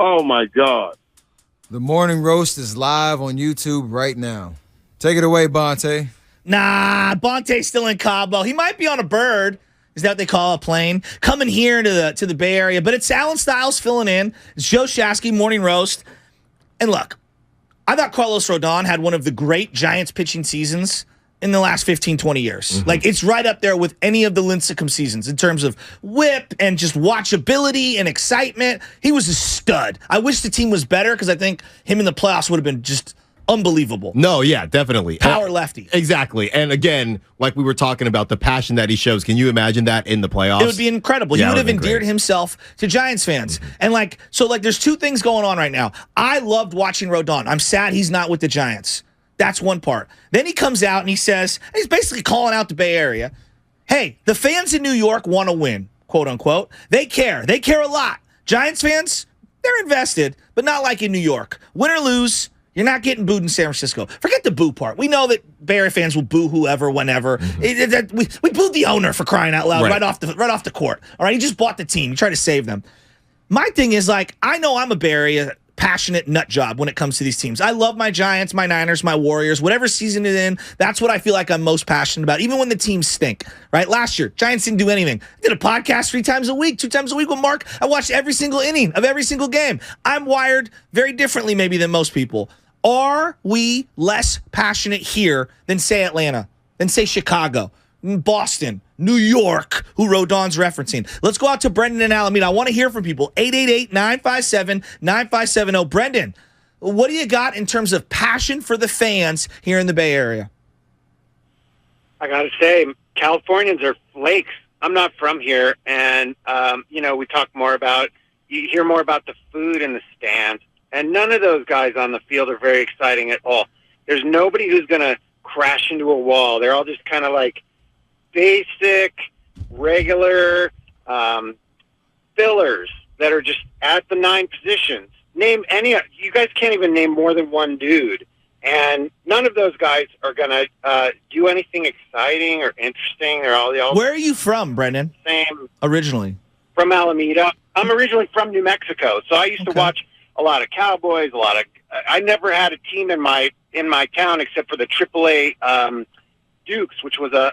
Oh, my God. The Morning Roast is live on YouTube right now. Take it away, Bonte. Nah, Bonte's still in Cabo. He might be on a bird. Is that what they call a plane? Coming here to the Bay Area. But it's Alan Stiles filling in. It's Joe Shasky, Morning Roast. And look, I thought Carlos Rodon had one of the great Giants pitching seasons in the last 15, 20 years. Mm-hmm. Like, it's right up there with any of the Lincecum seasons in terms of whip and just watchability and excitement. He was a stud. I wish the team was better because I think him in the playoffs would have been just unbelievable. No, yeah, definitely. Power lefty. Exactly. And again, like we were talking about, the passion that he shows, can you imagine that in the playoffs? It would be incredible. Yeah, he would have endeared himself to Giants fans. Mm-hmm. And so there's two things going on right now. I loved watching Rodon. I'm sad he's not with the Giants. That's one part. Then he comes out and he says, he's basically calling out the Bay Area. Hey, the fans in New York want to win, quote unquote. They care. They care a lot. Giants fans, they're invested, but not like in New York. Win or lose, you're not getting booed in San Francisco. Forget the boo part. We know that Bay Area fans will boo whoever, whenever. Mm-hmm. We booed the owner for crying out loud right off the court. All right, he just bought the team. He tried to save them. My thing is, I know I'm a Bay Area passionate nut job when it comes to these teams. I love my Giants, my Niners, my Warriors, whatever season it's in. That's what I feel like I'm most passionate about, even when the teams stink, right? Last year, Giants didn't do anything. I did a podcast 3 times a week, 2 times a week with Mark. I watched every single inning of every single game. I'm wired very differently maybe than most people. Are we less passionate here than, say, Atlanta, than, say, Chicago, Boston, New York, who Rodon's referencing? Let's go out to Brendan and Alameda. I want to hear from people. 888-957-9570. Brendan, what do you got in terms of passion for the fans here in the Bay Area? I got to say, Californians are flakes. I'm not from here, and, we talk more about, you hear more about the food in the stands, and none of those guys on the field are very exciting at all. There's nobody who's going to crash into a wall. They're all just kind of like basic, regular fillers that are just at the 9 positions. Name any. You guys can't even name more than one dude, and none of those guys are going to do anything exciting or interesting. They're all. Where are you from, Brendan? Same. Originally from Alameda. I'm originally from New Mexico, so I used to watch a lot of Cowboys. I never had a team in my town except for the AAA. Dukes, which was a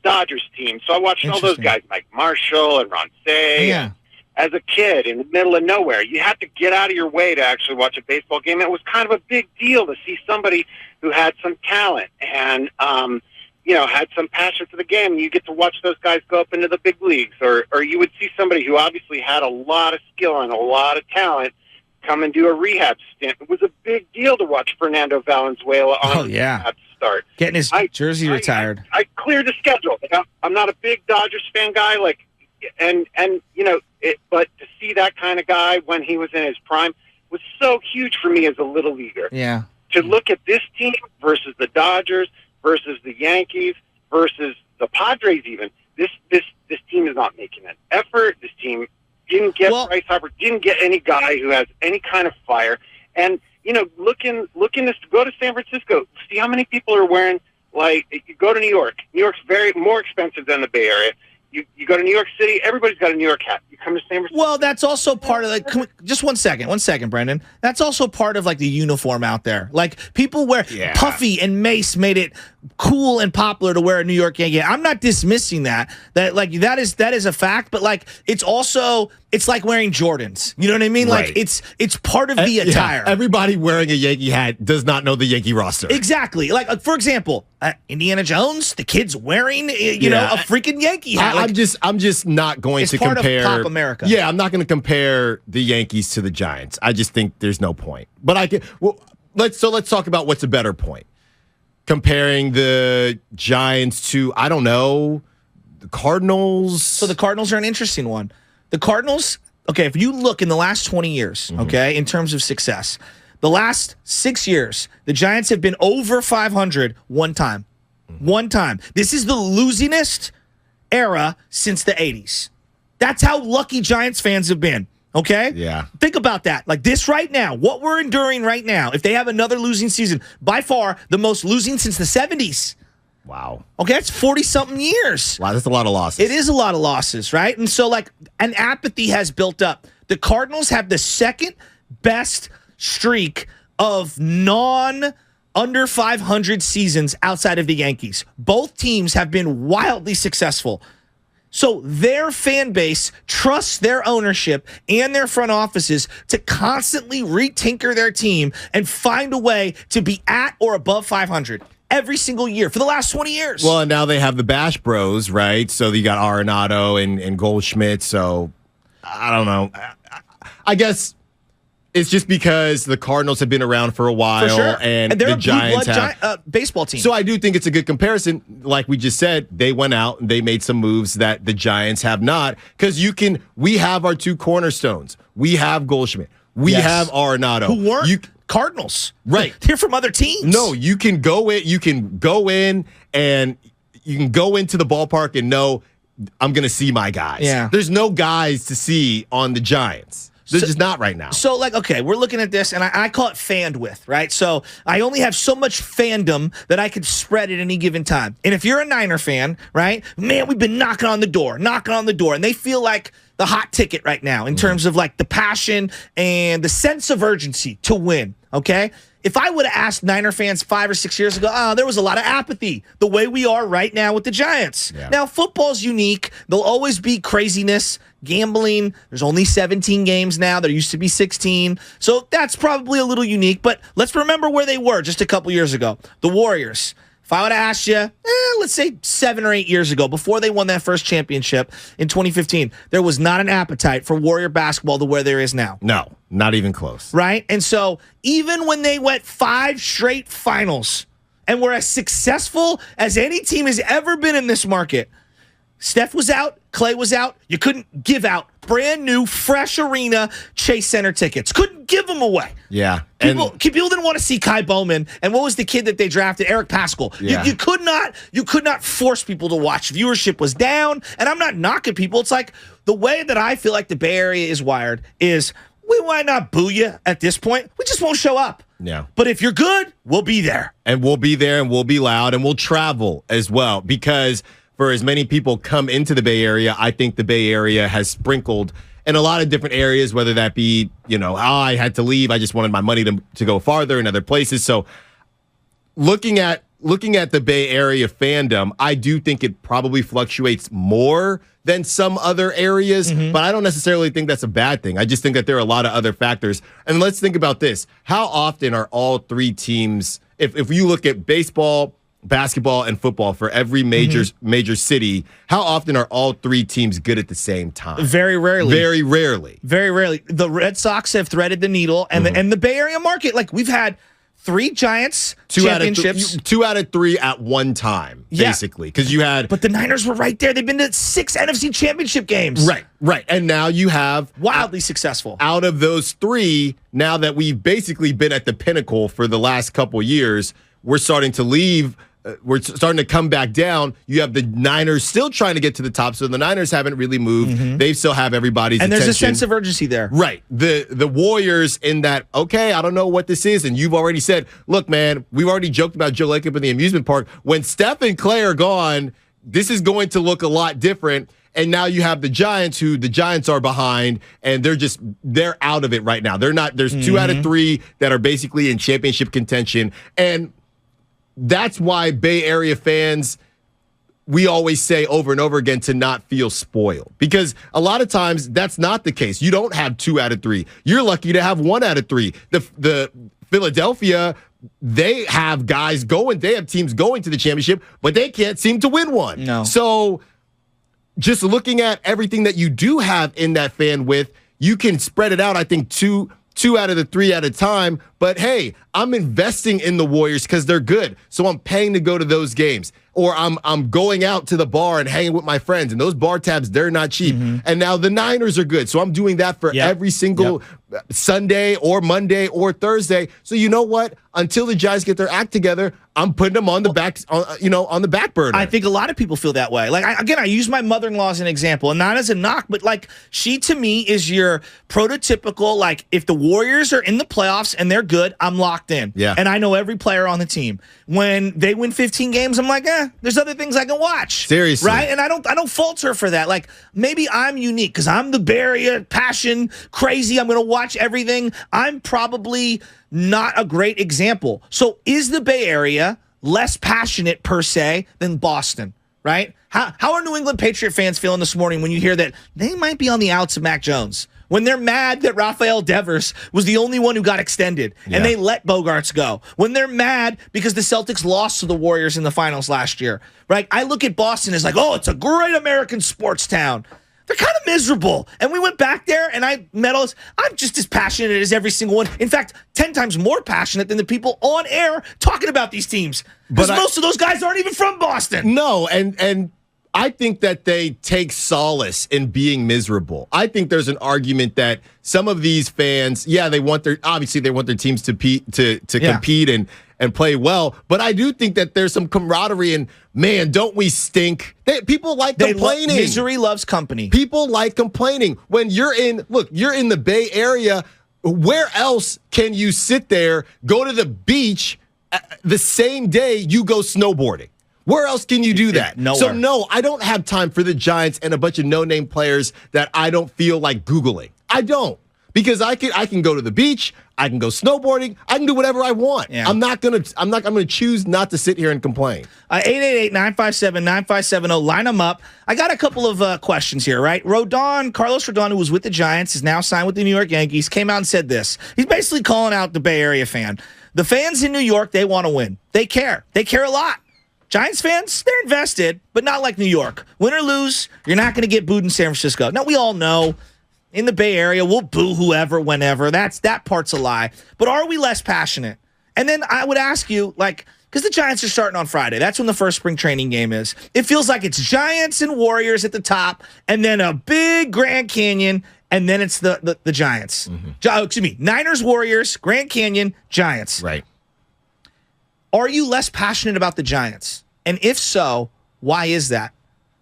Dodgers team. So I watched all those guys, Mike Marshall and Ron Say. Yeah. As a kid in the middle of nowhere, you had to get out of your way to actually watch a baseball game. It was kind of a big deal to see somebody who had some talent and, had some passion for the game. You get to watch those guys go up into the big leagues, or you would see somebody who obviously had a lot of skill and a lot of talent come and do a rehab stint. It was a big deal to watch Fernando Valenzuela on rehab start. Getting his jersey retired. I cleared the schedule. I'm not a big Dodgers fan guy, but to see that kind of guy when he was in his prime was so huge for me as a little leaguer. Yeah. To look at this team versus the Dodgers versus the Yankees versus the Padres even, this team is not making an effort. This team didn't get Bryce Harper, didn't get any guy who has any kind of fire. And, looking to go to San Francisco, see how many people are wearing, you go to New York. New York's more expensive than the Bay Area. You go to New York City, everybody's got a New York hat. You come to San Francisco. Well, that's also part of just one second, Brendan. That's also part of the uniform out there. People wear Puffy and Mace made it cool and popular to wear a New York Yankee. I'm not dismissing that. That is a fact, but it's also it's like wearing Jordans. You know what I mean? Right. It's part of the attire. Everybody wearing a Yankee hat does not know the Yankee roster. Exactly. For example, Indiana Jones, the kid's wearing a freaking Yankee hat. I'm just not going to compare. It's part of Pop America. Yeah, I'm not going to compare the Yankees to the Giants. I just think there's no point. But I can. Well, let's talk about what's a better point. Comparing the Giants to, I don't know, the Cardinals. So the Cardinals are an interesting one. The Cardinals, if you look in the last 20 years, in terms of success, the last 6 years, the Giants have been over 500 one time. One time. This is the losingest era since the 80s. That's how lucky Giants fans have been. Okay? Yeah. Think about that. This right now, what we're enduring right now, if they have another losing season, by far the most losing since the 70s. Wow. Okay, that's 40-something years. Wow, that's a lot of losses. It is a lot of losses, right? And so, an apathy has built up. The Cardinals have the second best streak of under 500 seasons outside of the Yankees. Both teams have been wildly successful. So their fan base trusts their ownership and their front offices to constantly retinker their team and find a way to be at or above 500 every single year for the last 20 years. Well, and now they have the Bash Bros, right? So you got Arenado and Goldschmidt. So I don't know. I guess it's just because the Cardinals have been around for a while, for sure. and they're the a Giants have baseball team. So I do think it's a good comparison. Like we just said, they went out and they made some moves that the Giants have not. Because we have our two cornerstones. We have Goldschmidt. We have Arenado. Who weren't Cardinals. Right. They're from other teams. No, you can go in and you can go into the ballpark and know I'm going to see my guys. Yeah. There's no guys to see on the Giants. There's just not right now. So, okay, we're looking at this, and I call it fanned with, right? So I only have so much fandom that I could spread at any given time. And if you're a Niner fan, right, man, we've been knocking on the door, and they feel like the hot ticket right now in terms of like the passion and the sense of urgency to win, okay? If I would have asked Niner fans 5 or 6 years ago, there was a lot of apathy the way we are right now with the Giants. Yeah. Now, football's unique. There'll always be craziness, gambling. There's only 17 games now. There used to be 16. So that's probably a little unique. But let's remember where they were just a couple years ago. The Warriors. If I would have asked you, let's say 7 or 8 years ago, before they won that first championship in 2015, there was not an appetite for Warrior basketball to where there is now. No, not even close. Right? And so even when they went 5 straight finals and were as successful as any team has ever been in this market, Steph was out, Clay was out. You couldn't give out brand new, fresh arena Chase Center tickets. Couldn't give them away. Yeah. People didn't want to see Kai Bowman. And what was the kid that they drafted? Eric Paschall. Yeah. You could not force people to watch. Viewership was down. And I'm not knocking people. It's like the way that I feel like the Bay Area is wired is we might not boo you at this point. We just won't show up. Yeah. But if you're good, we'll be there. And we'll be there and we'll be loud and we'll travel as well because for as many people come into the Bay Area, I think the Bay Area has sprinkled in a lot of different areas, whether that be, I had to leave. I just wanted my money to go farther in other places. So looking at the Bay Area fandom, I do think it probably fluctuates more than some other areas, but I don't necessarily think that's a bad thing. I just think that there are a lot of other factors. And let's think about this. How often are all three teams, if you look at baseball, basketball, and football for every major city, how often are all three teams good at the same time? Very rarely. Very rarely. Very rarely. The Red Sox have threaded the needle, and the Bay Area market, like we've had 3 Giants championships. 2 out of 3 at one time, basically. Because you had... But the Niners were right there. They've been to 6 NFC championship games. Right. And now you have... Wildly successful. Out of those 3, now that we've basically been at the pinnacle for the last couple years, we're starting to leave... we're starting to come back down. You have the Niners still trying to get to the top, so the Niners haven't really moved. They still have everybody's attention. And there's a sense of urgency there. Right. The Warriors in that, okay, I don't know what this is, and you've already said, look, man, we've already joked about Joe Lacob in the amusement park. When Steph and Clay are gone, this is going to look a lot different. And now you have the Giants, who the Giants are behind, and they're out of it right now. They're not. There's 2 out of 3 that are basically in championship contention, and that's why Bay Area fans, we always say over and over again to not feel spoiled. Because a lot of times that's not the case. You don't have 2 out of 3. You're lucky to have 1 out of 3. The Philadelphia, they have guys going. They have teams going to the championship, but they can't seem to win one. No. So just looking at everything that you do have in that fan width, you can spread it out, I think, 2 out of the 3 at a time. But hey, I'm investing in the Warriors because they're good. So I'm paying to go to those games. Or I'm going out to the bar and hanging with my friends. And those bar tabs, they're not cheap. And now the Niners are good. So I'm doing that for every single Sunday or Monday or Thursday. So you know what? Until the Giants get their act together, I'm putting them on the back, on the back burner. I think a lot of people feel that way. Like, I use my mother-in-law as an example, and not as a knock, but like she to me is your prototypical, like if the Warriors are in the playoffs and they're good, I'm locked in. Yeah. And I know every player on the team. When they win 15 games, I'm like, there's other things I can watch. Seriously. Right? And I don't falter for that. Like, maybe I'm unique because I'm the Bay Area passion crazy. I'm going to watch everything. I'm probably not a great example. So is the Bay Area less passionate per se than Boston? Right? How are New England Patriot fans feeling this morning when you hear that they might be on the outs of Mac Jones? When they're mad that Rafael Devers was the only one who got extended and they let Bogarts go. When they're mad because the Celtics lost to the Warriors in the finals last year. Right? I look at Boston as like, oh, it's a great American sports town. They're kind of miserable. And we went back there, and I'm just as passionate as every single one. In fact, 10 times more passionate than the people on air talking about these teams. Because most of those guys aren't even from Boston. No, and I think that they take solace in being miserable. I think there's an argument that some of these fans, they want their teams to compete and play well. But I do think that there's some camaraderie and, man, don't we stink? People like complaining. Misery loves company. People like complaining. When you're in the Bay Area, where else can you sit there, go to the beach the same day you go snowboarding? Where else can you do that? Nowhere. So, no, I don't have time for the Giants and a bunch of no-name players that I don't feel like Googling. I don't. Because I can go to the beach, I can go snowboarding, I can do whatever I want. Yeah. I'm gonna choose not to sit here and complain. 888-957-9570. Line them up. I got a couple of questions here, right? Carlos Rodon, who was with the Giants, is now signed with the New York Yankees, came out and said this. He's basically calling out the Bay Area fan. The fans in New York, they want to win. They care. They care a lot. Giants fans, they're invested, but not like New York. Win or lose, you're not going to get booed in San Francisco. Now, we all know in the Bay Area, we'll boo whoever, whenever. That part's a lie. But are we less passionate? And then I would ask you, because the Giants are starting on Friday. That's when the first spring training game is. It feels like it's Giants and Warriors at the top, and then a big Grand Canyon, and then it's the Giants. Mm-hmm. Niners, Warriors, Grand Canyon, Giants. Right. Are you less passionate about the Giants? And if so, why is that?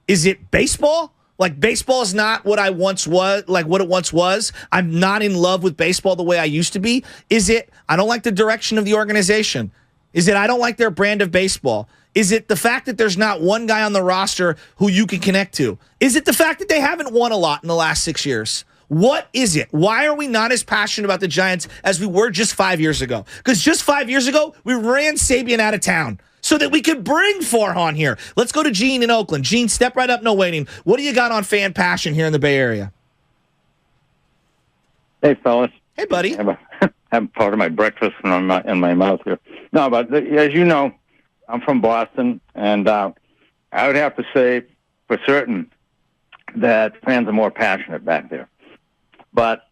Is it baseball? Like, baseball is not what it once was. I'm not in love with baseball the way I used to be. Is it I don't like the direction of the organization? Is it I don't like their brand of baseball? Is it the fact that there's not one guy on the roster who you can connect to? Is it the fact that they haven't won a lot in the last 6 years? What is it? Why are we not as passionate about the Giants as we were just 5 years ago? Because just 5 years ago, we ran Sabian out of town so that we could bring Farhan here. Let's go to Gene in Oakland. Gene, step right up, no waiting. What do you got on fan passion here in the Bay Area? Hey, fellas. Hey, buddy. I have part of my breakfast in my mouth here. No, but as you know, I'm from Boston, and I would have to say for certain that fans are more passionate back there. But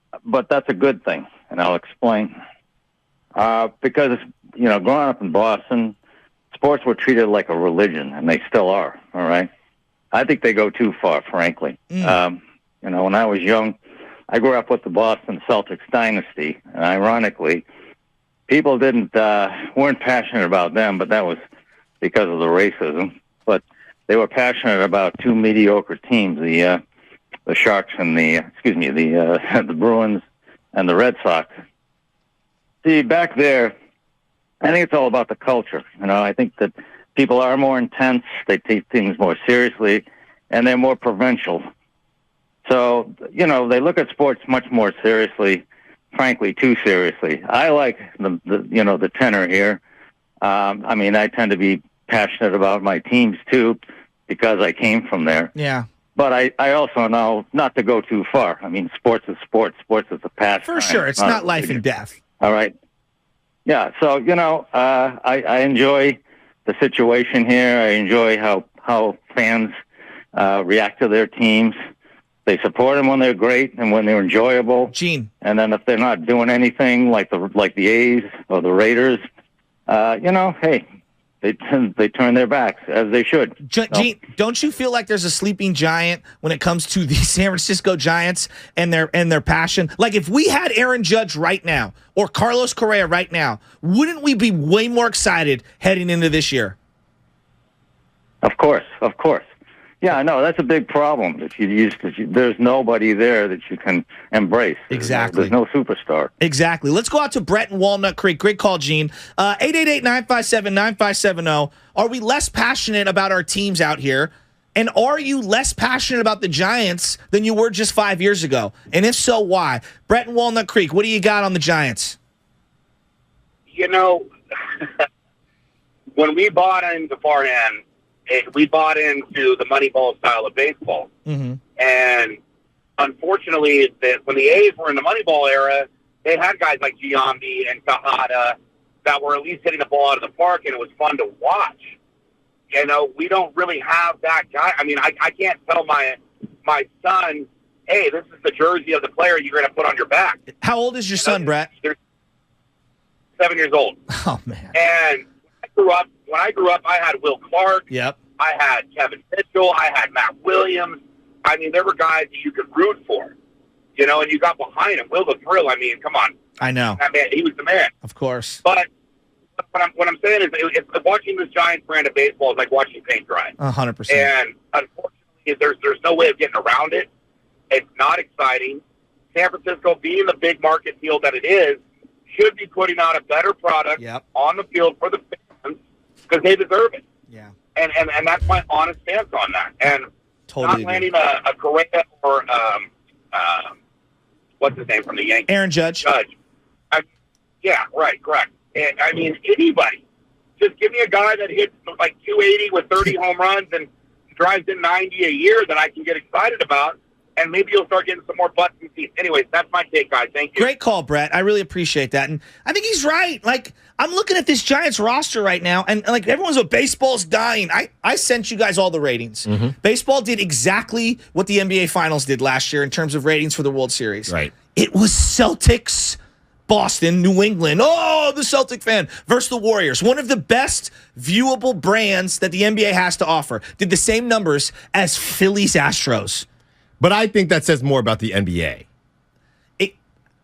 that's a good thing, and I'll explain. Because, growing up in Boston, sports were treated like a religion, and they still are, all right? I think they go too far, frankly. When I was young, I grew up with the Boston Celtics dynasty, and ironically, people weren't passionate about them, but that was because of the racism. But they were passionate about two mediocre teams, the Sharks and the Bruins and the Red Sox. See, back there, I think it's all about the culture. I think that people are more intense, they take things more seriously, and they're more provincial. So, they look at sports much more seriously, frankly, too seriously. I like the tenor here. I tend to be passionate about my teams too, because I came from there. Yeah. But I also know not to go too far. Sports is sports. Sports is a pastime. For sure. It's not life and death. All right. Yeah. So, I enjoy the situation here. I enjoy how fans react to their teams. They support them when they're great and when they're enjoyable. Gene. And then if they're not doing anything like the A's or the Raiders, hey, they turn their backs, as they should. Gene, don't you feel like there's a sleeping giant when it comes to the San Francisco Giants and their passion? Like, if we had Aaron Judge right now or Carlos Correa right now, wouldn't we be way more excited heading into this year? Of course. Yeah, no, that's a big problem. If you used to, there's nobody there that you can embrace. Exactly. There's no superstar. Exactly. Let's go out to Brett in Walnut Creek. Great call, Gene. 888-957-9570. Are we less passionate about our teams out here? And are you less passionate about the Giants than you were just 5 years ago? And if so, why? Brett in Walnut Creek, what do you got on the Giants? You know, when we bought into Farhan, we bought into the Moneyball style of baseball. Mm-hmm. And unfortunately, when the A's were in the Moneyball era, they had guys like Giambi and Tejada that were at least hitting the ball out of the park, and it was fun to watch. You know, we don't really have that guy. I mean, I can't tell my son, hey, this is the jersey of the player you're going to put on your back. How old is your son, Brett? They're 7 years old. Oh, man. And when I grew up, I had Will Clark. Yep. I had Kevin Mitchell. I had Matt Williams. I mean, there were guys that you could root for, you know, and you got behind him. Will the Thrill, I mean, come on. I know. That man, he was the man. Of course. But what I'm saying is it's watching this Giants brand of baseball is like watching paint dry. 100%. And unfortunately, there's no way of getting around it. It's not exciting. San Francisco, being the big market field that it is, should be putting out a better product on the field for the fans because they deserve it. Yeah. And that's my honest stance on that. And totally not landing a Correa or what's his name from the Yankees? Aaron Judge. Yeah, right, correct. And I mean, anybody. Just give me a guy that hits like 280 with 30 home runs and drives in 90 a year that I can get excited about. And maybe you'll start getting some more butts and seats. Anyways, that's my take, guys. Thank you. Great call, Brett. I really appreciate that. And I think he's right. Like, I'm looking at this Giants roster right now, and like everyone's like, baseball's dying. I sent you guys all the ratings. Mm-hmm. Baseball did exactly what the NBA Finals did last year in terms of ratings for the World Series. Right. It was Celtics, Boston, New England. Oh, the Celtic fan versus the Warriors. One of the best viewable brands that the NBA has to offer. Did the same numbers as Phillies Astros. But I think that says more about the NBA.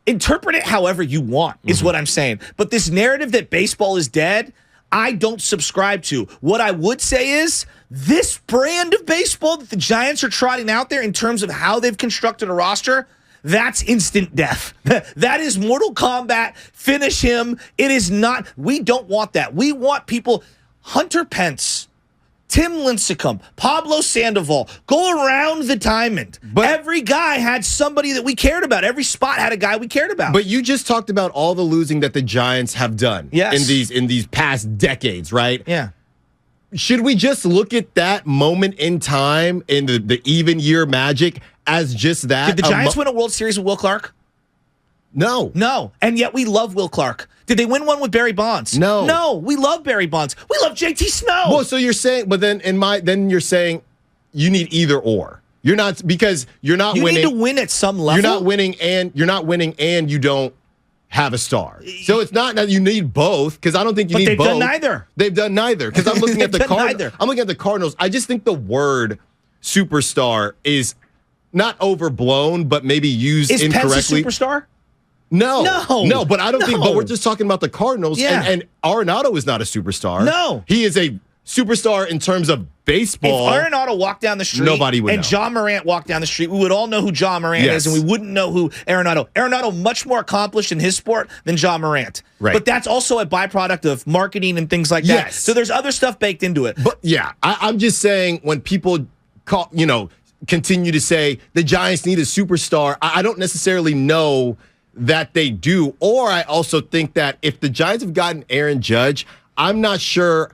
Interpret it however you want, is what I'm saying. But this narrative that baseball is dead, I don't subscribe to. What I would say is this brand of baseball that the Giants are trotting out there in terms of how they've constructed a roster, that's instant death. That is Mortal Kombat. Finish him. It is not. We don't want that. We want people. Hunter Pence, Tim Lincecum, Pablo Sandoval, go around the diamond. But every guy had somebody that we cared about. Every spot had a guy we cared about. But you just talked about all the losing that the Giants have done in these past decades, right? Yeah. Should we just look at that moment in time in the even year magic as just that? Did the Giants win a World Series with Will Clark? No. No. And yet we love Will Clark. Did they win one with Barry Bonds? No. No. We love Barry Bonds. We love JT Snow. Well, so you're saying, but then you're saying you need either or. You're not, because you're not winning. You need to win at some level. You're not winning and you don't have a star. So it's not that you need both, because I don't think you need both. But they've done neither. They've done neither. Because I'm looking at the Cardinals. I'm looking at the Cardinals. I just think the word superstar is not overblown, but maybe used incorrectly. Is Pence a superstar? No, but I don't think. But we're just talking about the Cardinals, and Arenado is not a superstar. No, he is a superstar in terms of baseball. If Arenado walked down the street, nobody would know. And John Morant walked down the street, we would all know who John Morant is, and we wouldn't know who Arenado. Arenado much more accomplished in his sport than John Morant. Right. But that's also a byproduct of marketing and things like that. Yes. So there's other stuff baked into it. But yeah, I'm just saying when people continue to say the Giants need a superstar, I don't necessarily know that they do. Or I also think that if the Giants have gotten Aaron Judge, I'm not sure.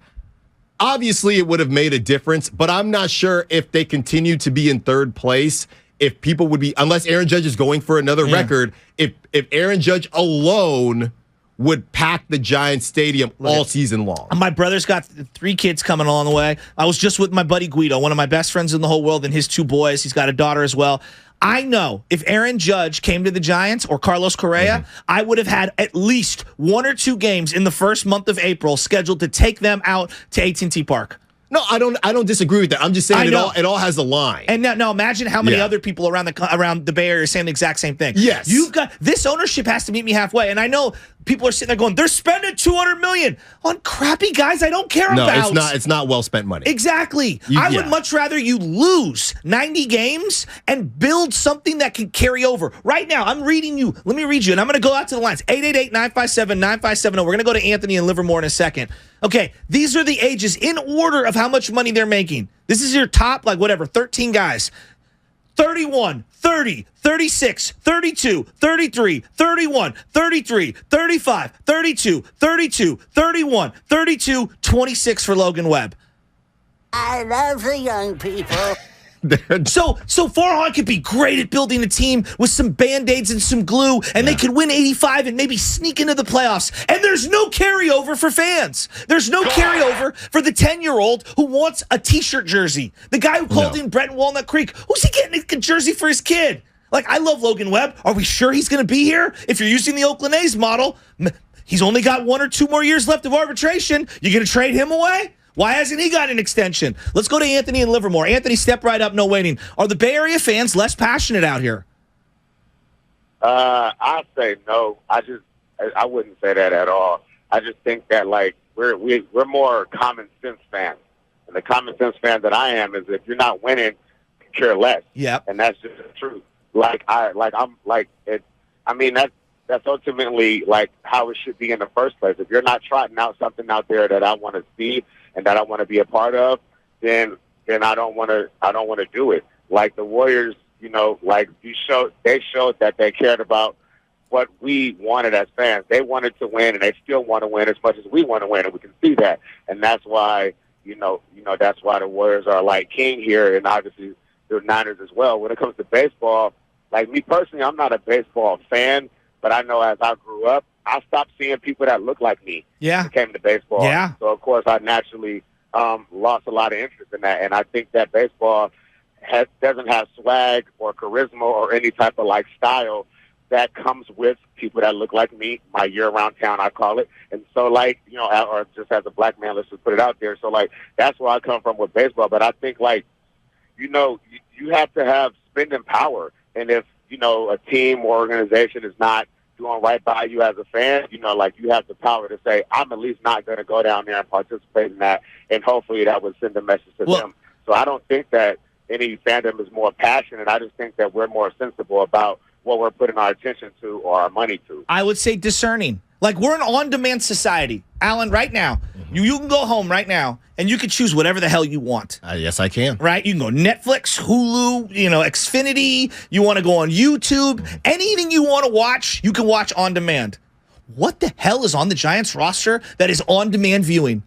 Obviously, it would have made a difference, but I'm not sure if they continue to be in third place, if people would be, unless Aaron Judge is going for another record, if Aaron Judge alone would pack the Giants stadium all season long. My brother's got 3 kids coming along the way. I was just with my buddy Guido, one of my best friends in the whole world, and his 2 boys. He's got a daughter as well. I know if Aaron Judge came to the Giants or Carlos Correa, I would have had at least 1 or 2 games in the first month of April scheduled to take them out to AT&T Park. No, I don't disagree with that. I'm just saying it all has a line. And now imagine how many other people around the Bay Area are saying the exact same thing. Yes. You've got this ownership has to meet me halfway. And I know people are sitting there going, they're spending $200 million on crappy guys I don't care about. No, it's not well spent money. Exactly. I would much rather you lose 90 games and build something that can carry over. Right now, I'm reading you. Let me read you, and I'm going to go out to the lines. 888-957-9570. We're going to go to Anthony in Livermore in a second. Okay, these are the ages in order of how much money they're making. This is your top, 13 guys. 31, 30, 36, 32, 33, 31, 33, 35, 32, 32, 31, 32, 26 for Logan Webb. I love the young people. So Farhan could be great at building a team with some Band-Aids and some glue, and they could win 85 and maybe sneak into the playoffs. And there's no carryover for fans. There's no carryover for the 10-year-old who wants a T-shirt jersey. The guy who called in Brett in Walnut Creek, who's he getting a jersey for his kid? I love Logan Webb. Are we sure he's going to be here? If you're using the Oakland A's model, he's only got 1 or 2 more years left of arbitration. You going to trade him away? Why hasn't he got an extension? Let's go to Anthony in Livermore. Anthony, step right up, no waiting. Are the Bay Area fans less passionate out here? I say no. I wouldn't say that at all. I just think that we're more common sense fans, and the common sense fan that I am is if you're not winning, you care less. Yeah, and that's just the truth. That's ultimately how it should be in the first place. If you're not trotting out something out there that I want to see and that I want to be a part of, then I don't want to do it. Like the Warriors, they showed that they cared about what we wanted as fans. They wanted to win, and they still want to win as much as we want to win, and we can see that. And that's why, that's why the Warriors are king here, and obviously the Niners as well. When it comes to baseball, me personally, I'm not a baseball fan, but I know as I grew up, I stopped seeing people that looked like me. Yeah. When it came to baseball. Yeah. So of course I naturally lost a lot of interest in that, and I think that baseball doesn't have swag or charisma or any type of style that comes with people that look like me, my year-round town, I call it. And so or just as a black man, let's just put it out there. So that's where I come from with baseball. But I think you have to have spending power, and if a team or organization is not doing right by you as a fan, you have the power to say, I'm at least not going to go down there and participate in that, and hopefully that would send a message to them. So I don't think that any fandom is more passionate. I just think that we're more sensible about what we're putting our attention to or our money to. I would say discerning. We're an on-demand society. Alan, right now, you can go home right now, and you can choose whatever the hell you want. Yes, I can. Right? You can go Netflix, Hulu, Xfinity. You want to go on YouTube. Anything you want to watch, you can watch on demand. What the hell is on the Giants roster that is on-demand viewing?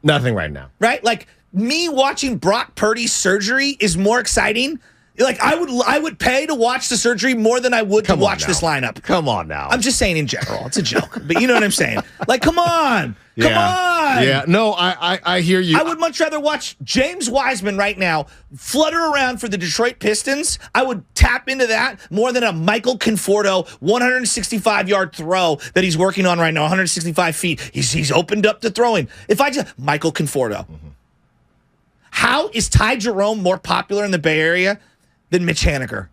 Nothing right now. Right? Me watching Brock Purdy's surgery is more exciting. I would pay to watch the surgery more than I would to watch this lineup. Come on now. I'm just saying in general. It's a joke. But you know what I'm saying? Come on. Come on. Yeah. No, I hear you. I would much rather watch James Wiseman right now flutter around for the Detroit Pistons. I would tap into that more than a Michael Conforto 165-yard throw that he's working on right now, 165 feet. He's opened up to throwing. Michael Conforto. How is Ty Jerome more popular in the Bay Area than Mitch Haniger,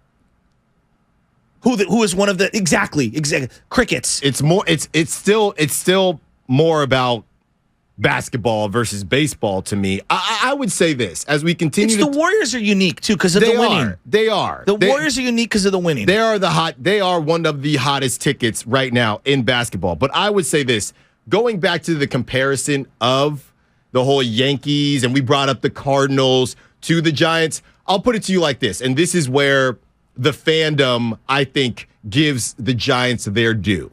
who is one of the exactly crickets? It's more. It's still more about basketball versus baseball to me. I would say this as we continue. The Warriors are unique too because of the winning. They are. The Warriors are unique because of the winning. They are one of the hottest tickets right now in basketball. But I would say this, going back to the comparison of the whole Yankees, and we brought up the Cardinals to the Giants. I'll put it to you like this, and this is where the fandom, I think, gives the Giants their due.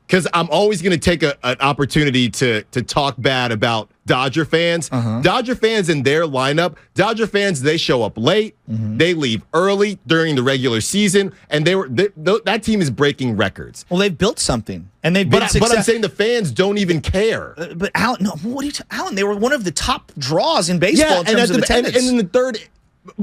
Because I'm always going to take an opportunity to talk bad about Dodger fans. Dodger fans in their lineup, Dodger fans, they show up late. They leave early during the regular season, and that team is breaking records. Well, they've built something, and they've been But I'm saying the fans don't even care. But Alan, no, what are you Alan, they were one of the top draws in baseball in terms of attendance. And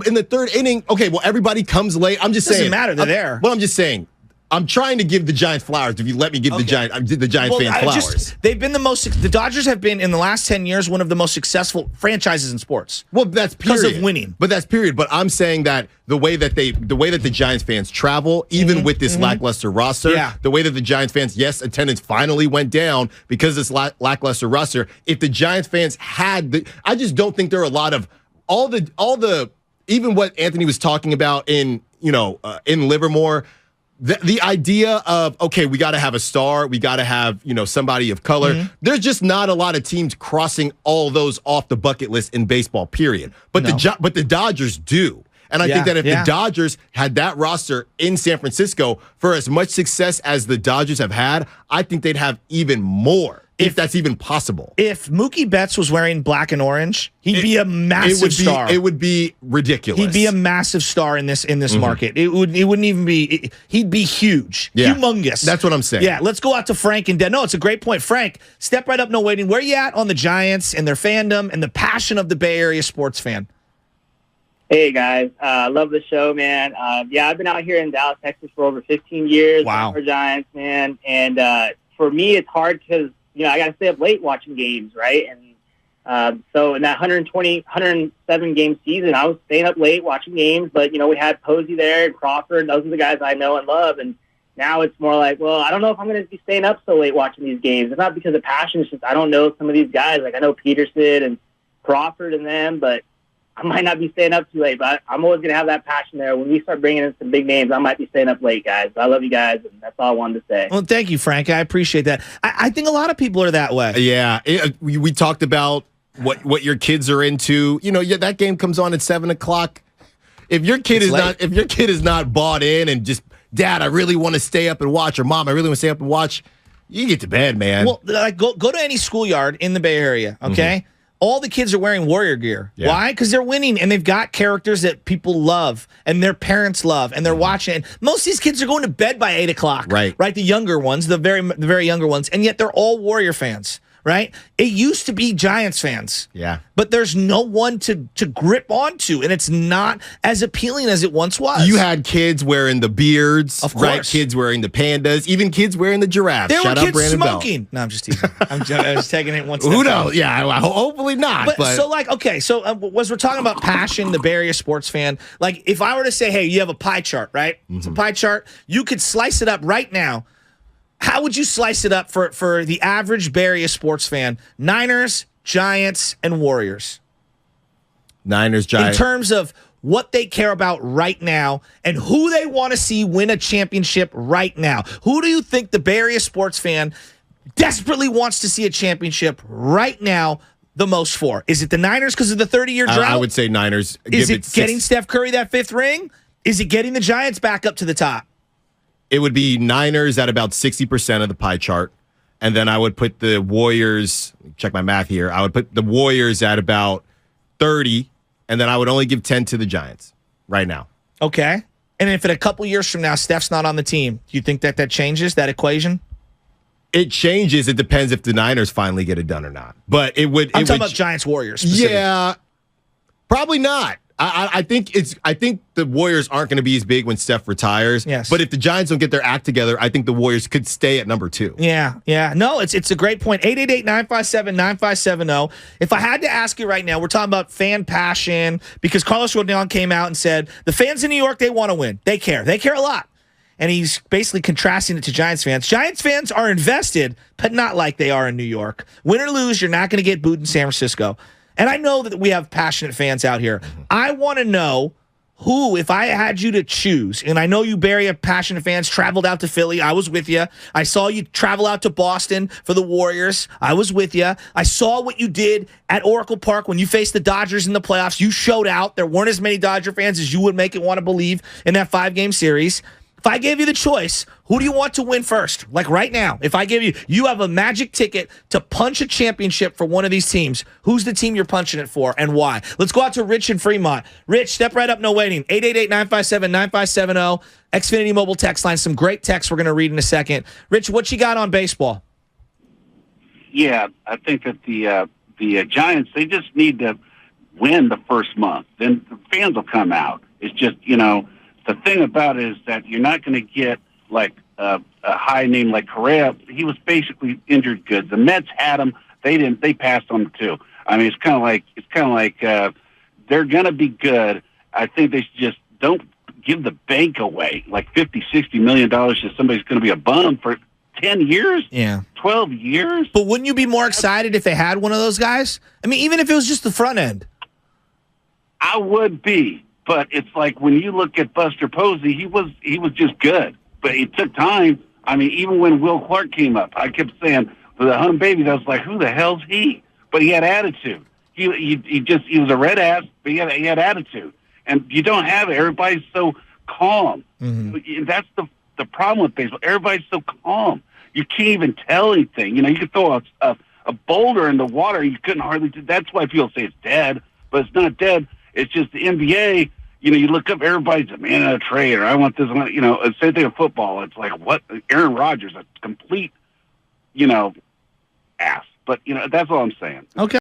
in the third inning, okay, well, everybody comes late. I'm just saying. Doesn't matter. They're there. Well, I'm just saying, I'm trying to give the Giants flowers. If you let me give the Giants fans flowers. They've been the Dodgers have been in the last 10 years one of the most successful franchises in sports. Well, that's period. Because of winning. But that's period. But I'm saying that the way that the Giants fans travel, even with this lackluster roster, the way that the Giants fans, yes, attendance finally went down because of this lackluster roster. If the Giants fans had I just don't think there are a lot of all the even what Anthony was talking about in Livermore. The idea of, okay, we got to have a star, we got to have, somebody of color. There's just not a lot of teams crossing all those off the bucket list in baseball, period. But the Dodgers do. And I think that if the Dodgers had that roster in San Francisco, for as much success as the Dodgers have had, I think they'd have even more. If that's even possible. If Mookie Betts was wearing black and orange, he'd be a massive star. It would be ridiculous. He'd be a massive star in this market. It wouldn't even be. He'd be huge, humongous. That's what I'm saying. Yeah, let's go out to Frank and Den. No, it's a great point, Frank. Step right up, no waiting. Where you at on the Giants and their fandom and the passion of the Bay Area sports fan? Hey guys, love the show, man. I've been out here in Dallas, Texas for over 15 years. Wow, for Giants, man, and for me, it's hard because. I got to stay up late watching games, right? And so in that 107 game season, I was staying up late watching games. But, we had Posey there and Crawford. Those are the guys I know and love. And now it's more like, well, I don't know if I'm going to be staying up so late watching these games. It's not because of passion. It's just I don't know some of these guys. Like I know Peterson and Crawford and them, but I might not be staying up too late, but I'm always going to have that passion there. When we start bringing in some big names, I might be staying up late, guys. But I love you guys, and that's all I wanted to say. Well, thank you, Frank. I appreciate that. I think a lot of people are that way. Yeah. We talked about what your kids are into. That game comes on at 7 o'clock. If your kid is not bought in and just, Dad, I really want to stay up and watch, or Mom, I really want to stay up and watch, you get to bed, man. Well, go to any schoolyard in the Bay Area, okay? All the kids are wearing Warrior gear. Yeah. Why? Because they're winning, and they've got characters that people love, and their parents love, and they're watching. And most of these kids are going to bed by 8 o'clock. Right. The younger ones, the very younger ones, and yet they're all Warrior fans. Right? It used to be Giants fans. Yeah. But there's no one to grip onto, and it's not as appealing as it once was. You had kids wearing the beards, of course. Right? Kids wearing the pandas, even kids wearing the giraffes. There Shout were out kids Brandon smoking. Bell. No, I'm just teasing. I'm just taking it one step. Who knows? Yeah, hopefully not. But so, as we're talking about passion, the Bay Area sports fan, like if I were to say, hey, you have a pie chart, right? It's a pie chart. You could slice it up right now. How would you slice it up for the average Bay Area sports fan? Niners, Giants, and Warriors. Niners, Giants. In terms of what they care about right now and who they want to see win a championship right now. Who do you think the Bay Area sports fan desperately wants to see a championship right now the most for? Is it the Niners because of the 30-year drought? I would say Niners. Is it getting Steph Curry that 5th ring? Is it getting the Giants back up to the top? It would be Niners at about 60% of the pie chart. And then I would put the Warriors, check my math here, I would put the Warriors at about 30, and then I would only give 10 to the Giants right now. Okay. And if in a couple years from now, Steph's not on the team, do you think that changes, that equation? It changes. It depends if the Niners finally get it done or not. But it would. I'm talking about Giants Warriors specifically. Yeah, probably not. I think the Warriors aren't going to be as big when Steph retires. Yes. But if the Giants don't get their act together, I think the Warriors could stay at number 2. Yeah. No, it's a great point. 888-957-9570. If I had to ask you right now, we're talking about fan passion because Carlos Rodon came out and said the fans in New York, they want to win. They care. They care a lot. And he's basically contrasting it to Giants fans. Giants fans are invested, but not like they are in New York. Win or lose, you're not going to get booed in San Francisco. And I know that we have passionate fans out here. I want to know who, if I had you to choose, and I know you, Bay Area passionate fans, traveled out to Philly. I was with you. I saw you travel out to Boston for the Warriors. I was with you. I saw what you did at Oracle Park when you faced the Dodgers in the playoffs. You showed out. There weren't as many Dodger fans as you would make it want to believe in that 5-game series. If I gave you the choice, who do you want to win first? Like right now, if I give you have a magic ticket to punch a championship for one of these teams, who's the team you're punching it for and why? Let's go out to Rich in Fremont. Rich, step right up, no waiting. 888-957-9570. Xfinity mobile text line. Some great texts we're going to read in a second. Rich, what you got on baseball? Yeah, I think that the Giants, they just need to win the first month. Then the fans will come out. It's just, the thing about it is that you're not going to get like a high name like Correa, he was basically injured goods. The Mets had him. They didn't. They passed on him too. I mean, it's kind of like they're going to be good. I think they just don't give the bank away, like $50-60 million to somebody's going to be a bum for 10 years, 12 years. But wouldn't you be more excited if they had one of those guys? I mean, even if it was just the front end. I would be, but it's like when you look at Buster Posey, he was just good, but it took time. I mean, even when Will Clark came up, I kept saying for the Hum Babies, I was like, who the hell's he? But he had attitude. He was a red ass, but he had attitude. And you don't have it. Everybody's so calm. Mm-hmm. That's the problem with baseball. Everybody's so calm. You can't even tell anything. You know, you could throw a boulder in the water. You couldn't hardly. That's why people say it's dead, but it's not dead. It's just the NBA. You know, you look up, everybody's a man of a trade, or I want this one. You know, same thing in football. It's like, what? Aaron Rodgers, a complete, ass. But, that's all I'm saying. Okay.